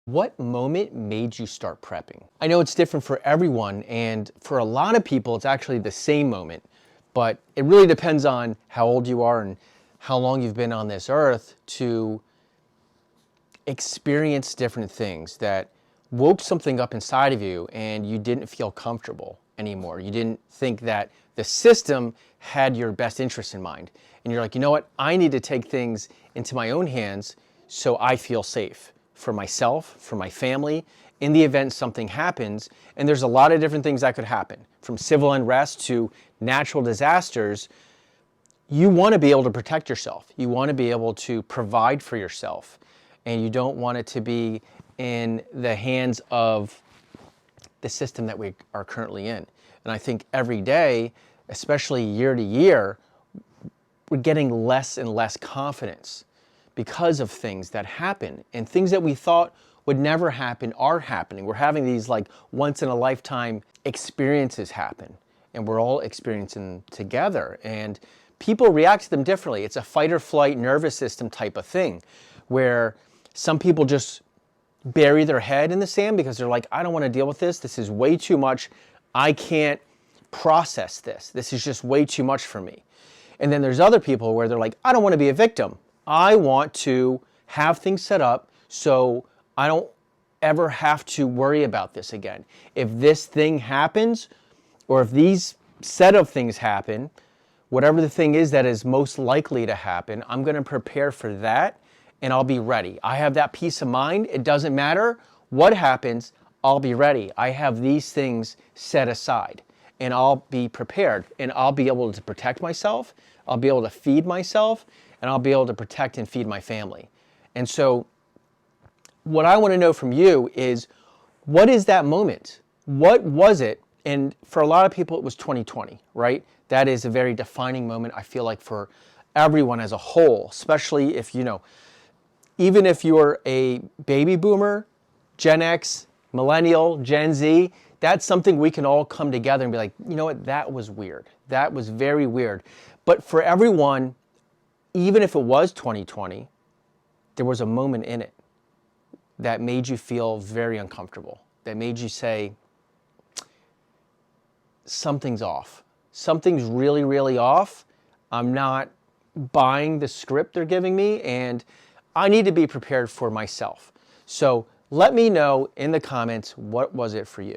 What moment made you start prepping? I know it's different for everyone, and for a lot of people, it's actually the same moment, but it really depends on how old you are and how long you've been on this earth to experience different things that woke something up inside of you and you didn't feel comfortable anymore. You didn't think that the system had your best interest in mind. And you're like, you know what? I need to take things into my own hands so I feel safe for myself, for my family, in the event something happens. And there's a lot of different things that could happen, from civil unrest to natural disasters. You want to be able to protect yourself. You want to be able to provide for yourself. And you don't want it to be in the hands of the system that we are currently in. And I think every day, especially year to year, we're getting less and less confidence because of things that happen, and things that we thought would never happen are happening. We're having these like once in a lifetime experiences happen, and we're all experiencing them together, and people react to them differently. It's a fight or flight nervous system type of thing, where some people just bury their head in the sand because they're like, I don't want to deal with this. This is way too much. I can't process this. This is just way too much for me. And then there's other people where they're like, I don't want to be a victim. I want to have things set up so I don't ever have to worry about this again. If this thing happens, or if these set of things happen, whatever the thing is that is most likely to happen, I'm going to prepare for that and I'll be ready. I have that peace of mind. It doesn't matter what happens, I'll be ready. I have these things set aside and I'll be prepared, and I'll be able to protect myself. I'll be able to feed myself, and I'll be able to protect and feed my family. And so what I want to know from you is, what is that moment? What was it? And for a lot of people, it was 2020, right? That is a very defining moment, I feel like, for everyone as a whole, especially if, even if you're a baby boomer, Gen X, millennial, Gen Z, that's something we can all come together and be like, you know what, that was weird. That was very weird. But for everyone, even if it was 2020, there was a moment in it that made you feel very uncomfortable, that made you say, something's off. Something's really, really off. I'm not buying the script they're giving me, and I need to be prepared for myself. So let me know in the comments, what was it for you?